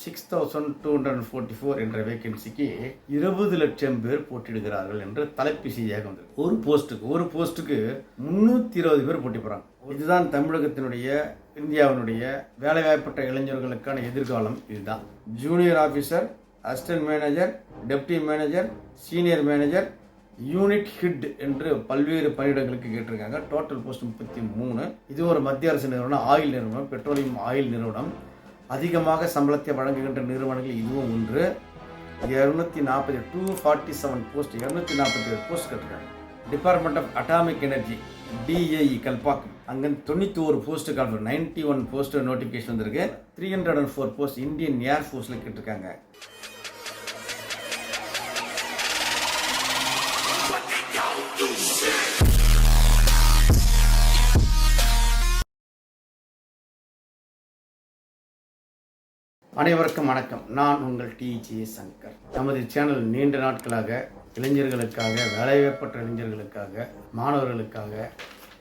6244 என்ற வேகன்சிக்கு 20 லட்சம் பேர் போட்டியிடுகிறார்கள் என்று தலைப்பு செய்தியாக வந்தது. ஒரு போஸ்ட்டுக்கு 320 பேர் போட்டி போறாங்க. இதுதான் தமிழகத்தினுடைய இந்தியாவினுடைய வேலைவாய்ப்பற்ற இளைஞர்களுக்கான எதிர்காலம். இதுதான் junior officer, assistant manager, deputy manager, senior manager, unit head என்று பல்வேறு பணியிடங்களுக்கு கேட்டிருக்காங்க. Total post 33. இது ஒரு மத்திய அரசு நிறுவனம், ஆயில் நிறுவனம், பெட்ரோலியம் ஆயில் நிறுவனம். அதிகமாக சம்பளத்தை வழங்குகின்ற நிறுவனங்கள் இதுவும் ஒன்று. 247 போஸ்ட் 247 போஸ்ட் கேட்டிருக்காங்க. Department of atomic energy DAE Kalpakkam, அங்கே 91 போஸ்ட் கால் 91 போஸ்ட் நோட்டிஃபிகேஷன் வந்திருக்கு. 304 போஸ்ட் இந்தியன் ஏர்ஃபோர்ஸில் கேட்டிருக்காங்க. அனைவருக்கும் வணக்கம். நான் உங்கள் TJ சங்கர். நமது சேனல் நீண்ட நாட்களாக இளைஞர்களுக்காக, வேலைவாய்ப்பற்ற இளைஞர்களுக்காக, மாணவர்களுக்காக,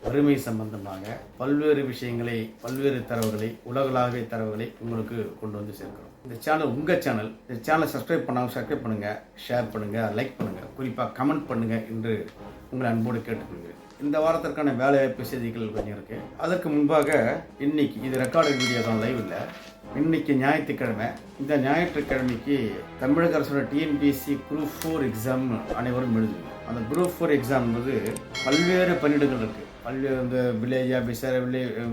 வறுமை சம்பந்தமாக பல்வேறு விஷயங்களை, பல்வேறு தரவுகளை, உலகளாவிய தரவுகளை உங்களுக்கு கொண்டு வந்து சேர்க்கிறோம். இந்த சேனல் உங்கள் சேனல். இந்த சேனலை சப்ஸ்கிரைப் பண்ணாமல் சப்ஸ்கிரைப் பண்ணுங்கள், ஷேர் பண்ணுங்கள், லைக் பண்ணுங்கள், குறிப்பாக கமெண்ட் பண்ணுங்கள் என்று உங்களை அன்போடு கேட்டுக்கொள்கிறேன். இந்த வாரத்திற்கான வேலைவாய்ப்பு செய்திகள் கொஞ்சம் இருக்குது. அதற்கு முன்பாக இன்னைக்கு இது ரெக்கார்டட் வீடியோ தான், லைவ் இல்லை. இன்னைக்கு ஞாயிற்றுக்கிழமை. இந்த ஞாயிற்றுக்கிழமைக்கு தமிழக அரசோட TNPSC குரூப் 4 எக்ஸாம் அனைவரும் எழுதுங்க. அந்த குரூப் 4 எக்ஸாம் வந்து பல்வேறு பணியிடங்கள் இருக்குது. பல்வேறு இந்த வில்லேஜ் ஆஃபீஸர்,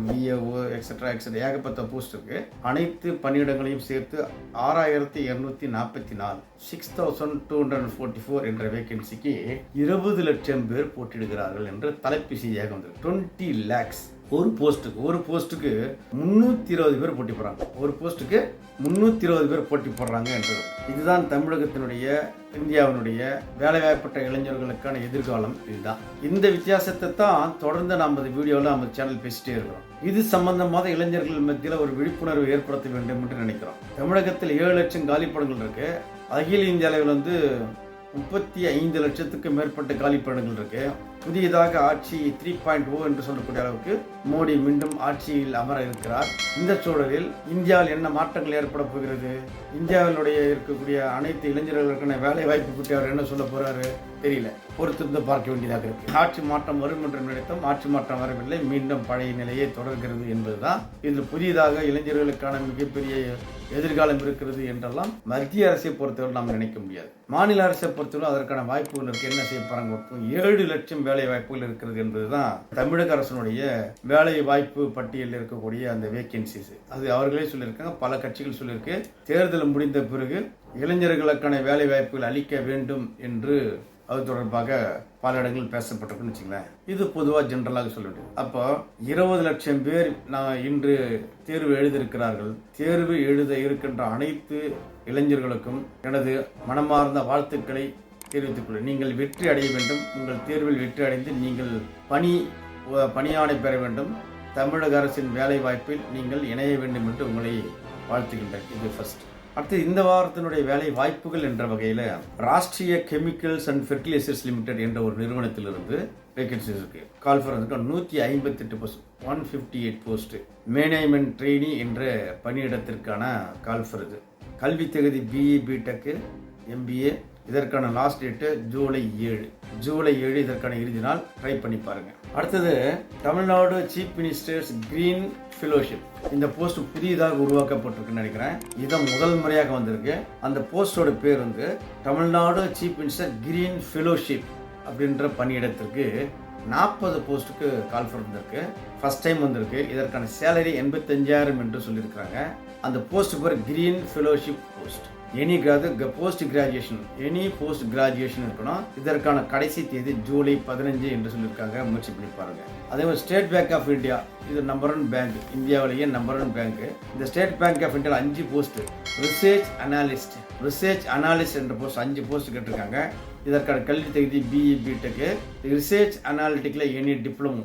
VAO எக்ஸட்ரா ஏகப்பட்ட போஸ்ட் இருக்குது. அனைத்து பணியிடங்களையும் சேர்த்து 6244 6244 என்ற வேகன்சிக்கு 20 லட்சம் பேர் போட்டியிடுகிறார்கள் என்று தலைப்பு செய்தியாக வந்திருக்கு. 20 lakhs ஒரு போஸ்ட்டுக்கு 320 பேர் போட்டி போடுறாங்க. ஒரு போஸ்ட்டுக்கு 320 பேர் போட்டி போடுறாங்க என்றது. இதுதான் தமிழகத்தினுடைய, இந்தியாவினுடைய வேலைவாய்ப்பற்ற இளைஞர்களுக்கான எதிர்காலம். இதுதான். இந்த வித்தியாசத்தை தான் தொடர்ந்து நாம் இந்த வீடியோவில் நம்ம சேனல் பேசிட்டே இருக்கிறோம். இது சம்பந்தமாக இளைஞர்கள் மத்தியில் ஒரு விழிப்புணர்வு ஏற்படுத்த வேண்டும் என்று நினைக்கிறோம். தமிழகத்தில் 7 லட்சம் காலிப்படங்கள் இருக்கு. அகில இந்திய அளவில் வந்து 35 லட்சத்துக்கு மேற்பட்ட காலிப்படங்கள் இருக்கு. புதியதாக ஆட்சி 3.0 என்று சொல்லக்கூடிய அளவுக்கு மோடி மீண்டும் ஆட்சியில் அமர இருக்கிறார். இந்த சூழலில் இந்தியாவில் என்ன மாற்றங்கள் ஏற்பட போகிறது? இந்தியாவினுடைய இருக்கக்கூடிய அனைத்து இளைஞர்களுக்கான வேலை வாய்ப்பு பற்றி அவர் என்ன சொல்ல போறாரு தெரியல. பொறுத்திருந்து பார்க்க வேண்டியதாக இருக்கு. ஆட்சி மாற்றம் வரும் என்று நினைத்தோம், ஆட்சி மாற்றம் வரவில்லை. மீண்டும் பழைய நிலையை தொடர்கிறது என்பதுதான் இதில் புதிதாக இளைஞர்களுக்கான மிகப்பெரிய எதிர்காலம் இருக்கிறது என்றெல்லாம் மத்திய அரசை பொறுத்தவரை நாம் நினைக்க முடியாது. மாநில அரசை பொறுத்தவரை அதற்கான வாய்ப்புகள் இருக்கு. என்ன செய்ய போறாங்க? 7 லட்சம் வேலை வாய்ப்புகள் இருக்கிறது என்பதுதான் தமிழக அரசனுடைய வேலை வாய்ப்பு பட்டியலில் இருக்கக்கூடிய அந்த வேகன்சிஸ். அது அவர்களே சொல்லியிருக்காங்க, பல கட்சிகள் சொல்லியிருக்கு. தேர்தல் முடிந்த பிறகு இளைஞர்களுக்கான வேலை வாய்ப்புகள் அளிக்க வேண்டும் என்று அது தொடர்பாக பல இடங்களில் பேசப்பட்டிருக்குன்னு வச்சுங்களேன். இது பொதுவாக ஜென்ரலாக சொல்ல முடியும். அப்போ 20 லட்சம் பேர் இன்று தேர்வு எழுதியிருக்கிறார்கள். தேர்வு எழுத இருக்கின்ற அனைத்து இளைஞர்களுக்கும் எனது மனமார்ந்த வாழ்த்துக்களை தெரிவித்துக் கொள்ள. நீங்கள் வெற்றி அடைய வேண்டும். உங்கள் தேர்வில் வெற்றி அடைந்து நீங்கள் பணியாணை பெற வேண்டும். தமிழக அரசின் வேலை வாய்ப்பில் நீங்கள் இணைய வேண்டும் என்று உங்களை வாழ்த்துகின்றேன். இது ஃபர்ஸ்ட். அடுத்து இந்த வாரத்தினுடைய வேலை வாய்ப்புகள் என்ற வகையில் Rashtriya chemicals and fertilizers limited என்ற ஒரு நிறுவனத்திலிருந்து வேகன்சிஸ் இருக்கு. Call for 158 post, 158 post. Management trainee என்ற பணியிடத்திற்கான கால் ஃபார் இது. கல்வி தகுதி BE BTech MBA. இதற்கான லாஸ்ட் டேட்டு ஜூலை 7 இதற்கான இறுதி நாள். ட்ரை பண்ணி பாருங்க. அடுத்தது Tamil Nadu chief ministers green fellowship. இந்த போஸ்ட் புதியதாக உருவாக்கப்பட்டிருக்குன்னு நினைக்கிறேன். இதான் முதல் முறையாக வந்திருக்கு. அந்த போஸ்டோட பேர் வந்து Tamil Nadu chief minister green fellowship அப்படின்ற பணியிடத்திற்கு 40 போஸ்ட்டுக்கு கால் ஃபார் வந்திருக்கு. ஃபர்ஸ்ட் டைம் வந்திருக்கு. இதற்கான சேலரி 85,000 என்று சொல்லியிருக்கிறாங்க. அந்த போஸ்ட் பேர் green fellowship post. Any post graduation இருக்கணும். இதற்கான கடைசி தேதி ஜூலை 15 என்று சொல்லியிருக்காங்க. முயற்சி பண்ணி பாருங்க. அதே மாதிரி ஸ்டேட் பேங்க் ஆஃப் இந்தியா, இது நம்பர் 1 பேங்க், இந்தியாவிலேயே நம்பர் 1 பேங்க். இந்த ஸ்டேட் பேங்க் ஆஃப் இந்தியாவில் 5 போஸ்ட். ரிசர்ச் அனாலிஸ்ட் என்ற போஸ்ட் 5 போஸ்ட் கேட்டிருக்காங்க. இதற்கான கல்வி தகுதி BE BTech. ரிசர்ச் அனாலிட்டிக்கில் எனி டிப்ளமோ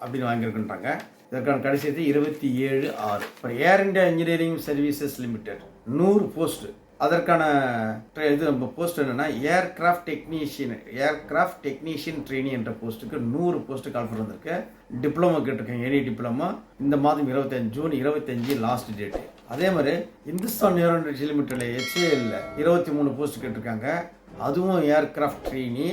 அப்படின்னு வாங்கியிருக்கின்றாங்க. இதற்கான கடைசி தேதி 27/6. இப்போ Air India engineering services limited 100 post. அதற்கான இது போஸ்ட் என்னன்னா ஏர்கிராஃப்ட் டெக்னீஷியன் ட்ரெயினி என்ற போஸ்ட்டுக்கு 100 போஸ்ட் கால் வந்திருக்கு. டிப்ளமோ கேட்டிருக்கேன், எனி டிப்ளமோ. இந்த மாதம் 25 ஜூன் 25 லாஸ்ட் டேட். அதே மாதிரி இந்துஸ்தான் ஏரோநாட்டிக்ஸ் லிமிட்டெடில் HAL 23 போஸ்ட் கேட்டிருக்காங்க. அதுவும் ஏர்கிராஃப்ட் ட்ரெயினி,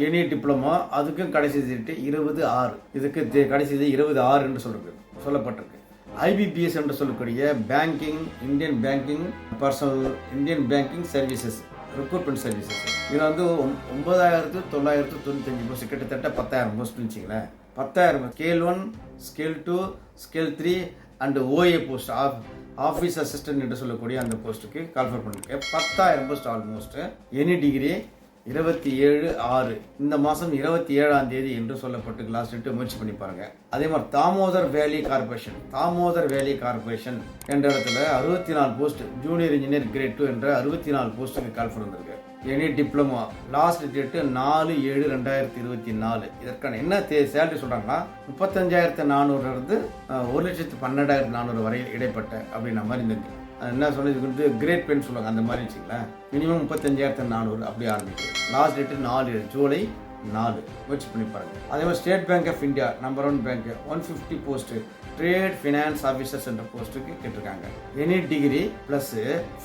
எனி டிப்ளமா, அதுக்கும் கடைசி டேட்டு 20/6. இதுக்கு கடைசி 20/6 என்று சொல்லப்பட்டிருக்கு. IBPS என்று சொல்லக்கூடிய banking, Indian banking personal, Indian banking services, recruitment services. இதில் வந்து 9,995 போஸ்ட், கிட்டத்தட்ட 10,000 போஸ்ட்னு வச்சிங்களேன். 10,000 scale 1, scale 2, scale 3 and OA post, office assistant என்று சொல்லக்கூடிய அந்த போஸ்ட்டுக்கு கால்ஃபர் பண்ணியிருக்கேன். 10,000 போஸ்ட் ஆல்மோஸ்ட். எனி டிகிரி 27/6 இந்த மாதம் 27ஆம் தேதி என்று சொல்லப்பட்டு லாஸ்ட் டேட்டு முயற்சி பண்ணி பாருங்க. அதே மாதிரி தாமோதர் வேலி கார்பரேஷன் என்ற இடத்துல 64 போஸ்ட், ஜூனியர் இன்ஜினியர் கிரேட் 2 என்ற 64 போஸ்ட்டுக்கு கால்ஃபர் வந்திருக்கு. Any diploma, last date 4/7/2024. இதற்கான என்ன சேலரி சொல்றாங்கன்னா 35,400 இருந்து 1,12,400 வரை இடைப்பட்ட அப்படின்ற மாதிரி இருந்திருக்கு. என்ன சொன்னது, இதுக்கு வந்து கிரேட் பென் சொல்லுவாங்க, அந்த மாதிரி வச்சுங்களேன். மினிமம் 35,400 அப்படி ஆரம்பிக்கு. லாஸ்ட் டேட்டு 4 ஜூலை 4 முயற்சி பண்ணி பாருங்க. அதே மாதிரி state bank of India number 1 bank 150 post, trade finance officers என்ற போஸ்ட்டுக்கு கேட்டிருக்காங்க. Any degree plus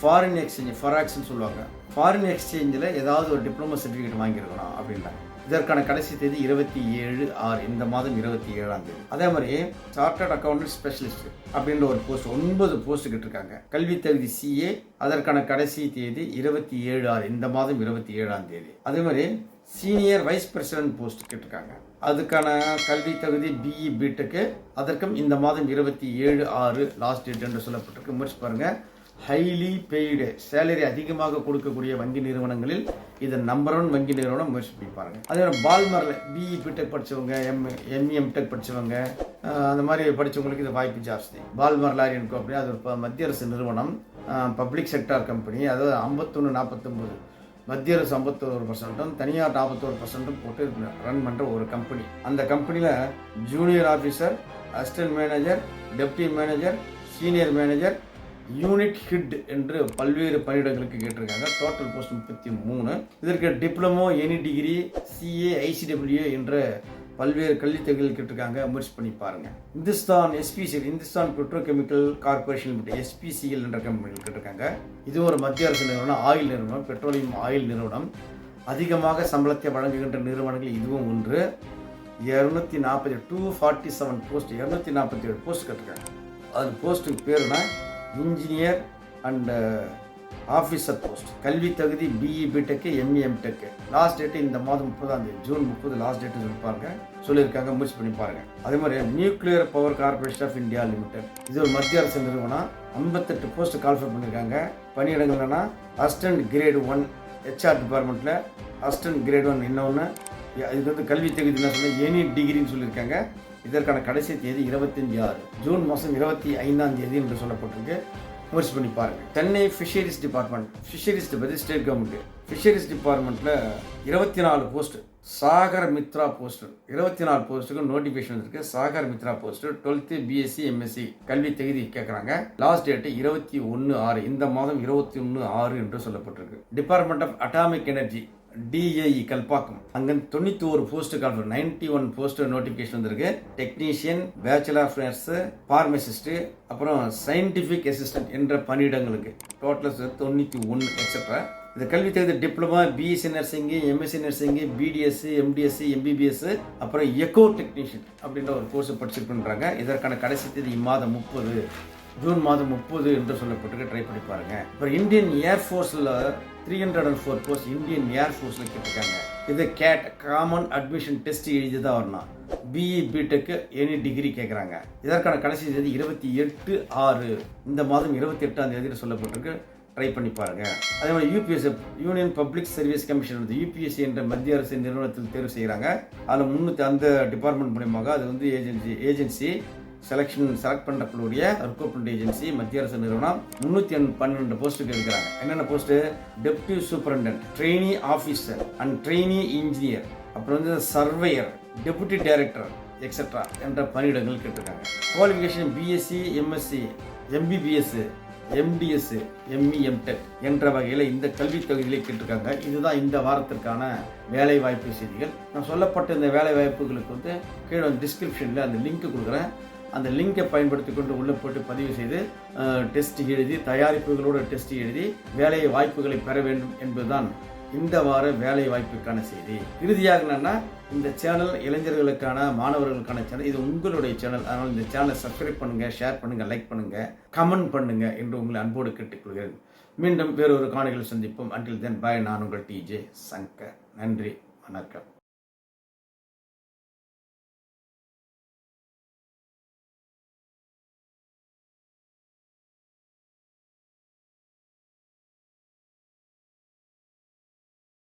foreign exchange, ஃபராக்ஸ்ன்னு சொல்லுவாங்க. ஃபாரின் எக்ஸ்சேஞ்சில் ஏதாவது ஒரு டிப்ளமோ சர்டிஃபிகேட் வாங்கியிருக்கணும் அப்படின்றாங்க. இதற்கான கடைசி தேதி 27/6 இந்த மாதம் 27ஆம் தேதி. அதே மாதிரி சார்ட்டர்ட் அக்கௌண்டன்ட் ஸ்பெஷலிஸ்ட் அப்படின்ற ஒரு போஸ்ட் 9 போஸ்ட் கேட்டிருக்காங்க. கல்வி தகுதி CA, அதற்கான கடைசி தேதி 27/6 இந்த மாதம் 27ஆம் தேதி. அதே மாதிரி சீனியர் வைஸ் பிரசிடென்ட் போஸ்ட் கேட்டிருக்காங்க. அதுக்கான கல்வி தகுதி BE BTech, அதற்கும் இந்த மாதம் 27/6 லாஸ்ட் டேட் என்று சொல்லப்பட்டிருக்கு. முயற்சி பாருங்க. ஹைலி பெய்டு, சேலரி அதிகமாக கொடுக்கக்கூடிய வங்கி நிறுவனங்களில் இது நம்பர் 1 வங்கி நிறுவனம், முயற்சி பண்ணி பாருங்க. அதே மாதிரி பால்மரில் BE BTech படித்தவங்க, ME MTech படித்தவங்க, அந்த மாதிரி படித்தவங்களுக்கு இது வாய்ப்பு ஜாஸ்தி. பால்மர் லாரி என்கோ அப்படி, அது ஒரு மத்திய அரசு நிறுவனம், பப்ளிக் செக்டார் கம்பெனி. அதாவது 51-49, மத்திய அரசு 51%, தனியார் 41% போட்டு ரன் பண்ணுற ஒரு கம்பெனி. அந்த கம்பெனியில் junior officer, assistant manager, deputy manager, senior manager, unit head என்று பல்வேறு பணியிடங்களுக்கு கேட்டிருக்காங்க. Total post 33. இதற்கு diploma, any degree, CA, ICWA என்ற பல்வேறு கல்வி தகுதிகள் கேட்டிருக்காங்க. முயற்சி பண்ணி பாருங்க. SPCL, Hindustan petrochemical corporation limited, SPCL என்ற கம்பெனிகள் கேட்டிருக்காங்க. இது ஒரு மத்திய அரசு நிறுவனம், ஆயில் நிறுவனம், பெட்ரோலியம் ஆயில் நிறுவனம். அதிகமாக சம்பளத்தை வழங்குகின்ற நிறுவனங்கள் இதுவும் ஒன்று. 247 போஸ்ட், 247 போஸ்ட் கேட்டிருக்காங்க. அது போஸ்ட்டுக்கு பேருனா இன்ஜினியர் அண்ட் ஆஃபீஸர் போஸ்ட். கல்வி தகுதி BE BTech, ME MTech. Last date இந்த மாதம் 30ஆம் தேதி, ஜூன் 30 லாஸ்ட் டேட்டு சொல்லியிருக்காங்க. முயற்சி பண்ணி பாருங்க. அதே மாதிரி nuclear power corporation of India limited, இது ஒரு மத்திய அரசு நிறுவனம். 58 போஸ்ட் கால்ஃபர் பண்ணியிருக்காங்க. பணியிடங்கள் என்னன்னா அசிஸ்டன்ட் கிரேட் 1 HR டிபார்ட்மெண்ட்டில், அசிஸ்டன்ட் கிரேட் 1. இன்னொன்று இதுக்கு வந்து கல்வி தகுதி என்ன சொன்னால் எனி டிகிரின்னு சொல்லியிருக்காங்க. இதற்கான கடைசி தேதி 25/6 ஜூன் மாதம் 25ஆம் தேதி என்று சொல்லப்பட்டிருக்கு. முயற்சி பண்ணி பாருங்க. சென்னை ஃபிஷரிஸ் டிபார்ட்மெண்ட், ஃபிஷரிஸ் பற்றி ஸ்டேட் கவர்மெண்ட், ஃபிஷரிஸ் டிபார்ட்மெண்ட்டில் 24 போஸ்ட், சாகர் மித்ரா போஸ்ட் 24 போஸ்ட்டுக்கு நோட்டிஃபிகேஷன் இருக்கு. Sagar Mitra post 12th BSc MSc கல்வி தகுதி கேட்குறாங்க. லாஸ்ட் டேட்டு 21/6 இந்த மாதம் 21/6 என்று சொல்லப்பட்டிருக்கு. Department of atomic energy DAE Kalpakkam, அங்கே 91 போஸ்ட் கால்ஃபர், 91 போஸ்ட் நோட்டிஃபிகேஷன் வந்திருக்கு. Technician, bachelor of nurse, pharmacist, அப்புறம் சயின்டிஃபிக் அசிஸ்டன்ட் என்ற பணியிடங்களுக்கு டோட்டல் 91 எக்ஸெட்ரா. இந்த கல்வி தகுதி diploma, BSc nursing, MSc nursing, BDS, MDS, MBBS, அப்புறம் எக்கோ டெக்னீஷியன் அப்படின்ற ஒரு கோர்ஸ் படிச்சிருக்குன்றாங்க. இதற்கான கடைசி தேதி இம்மாதம் 30 ஜூன் மாதம் 30 என்று சொல்லப்பட்டிருக்கு. ட்ரை பண்ணி பாருங்க. அப்புறம் இந்தியன் ஏர்ஃபோர்ஸில் 304 போஸ்ட் இந்தியன் ஏர்ஃபோர்ஸில் கேட்டிருக்காங்க. இது கேட் காமன் அட்மிஷன் டெஸ்ட் எழுதி தான் வரணும். BE BTech எனி டிகிரி கேட்குறாங்க. இதற்கான கடைசி தேதி 28/6 இந்த மாதம் 28ஆம் தேதி சொல்லப்பட்டிருக்கு. ட்ரை பண்ணி பாருங்க. அதே மாதிரி UPSC, union public service commission, UPSC என்ற மத்திய அரசு நிறுவனத்தில் தேர்வு செய்கிறாங்க. அதில் 300 அந்த டிபார்ட்மெண்ட் மூலியமாக அது வந்து ஏஜென்சி செலக்ட் பண்ணக்கூடிய ரெக்ரூட்மெண்ட் ஏஜென்சி, மத்திய அரசு நிறுவனம். 312 போஸ்ட்டுக்கு இருக்கிறாங்க. என்னென்ன post? Deputy superintendent, trainee officer and trainee engineer, அப்புறம் வந்து சர்வேயர், டெபுட்டி டைரக்டர் எக்ஸெட்ரா என்ற பணியிடங்கள் கேட்டிருக்காங்க. Qualification BSc MSc MBBS MDS ME MTech என்ற வகையில் இந்த கல்வி தகுதிகளை கேட்டிருக்காங்க. இதுதான் இந்த வாரத்திற்கான வேலை வாய்ப்பு செய்திகள். நான் சொல்லப்பட்ட இந்த வேலை வாய்ப்புகளுக்கு வந்து கீழே டிஸ்கிரிப்ஷனில் அந்த லிங்க் கொடுக்குறேன். அந்த லிங்கை பயன்படுத்தி கொண்டு உள்ளே போட்டு பதிவு செய்து டெஸ்ட் எழுதி தயாரிப்புகளோட டெஸ்ட் எழுதி வேலை வாய்ப்புகளை பெற வேண்டும் என்பதுதான் இந்த வார வேலை வாய்ப்புக்கான செய்தி. இறுதியாக என்னன்னா, இந்த சேனல் இளைஞர்களுக்கான மாணவர்களுக்கான சேனல், இது உங்களுடைய சேனல். அதனால் இந்த சேனலை சப்ஸ்கிரைப் பண்ணுங்க, ஷேர் பண்ணுங்க, லைக் பண்ணுங்க, கமெண்ட் பண்ணுங்க என்று உங்களை அன்போடு கேட்டுக்கொள்கிறேன். மீண்டும் வேறொரு காணொளியில் சந்திப்போம். அன்டில் தென் பாய். நான் உங்கள் TJ சங்கர். நன்றி, வணக்கம்.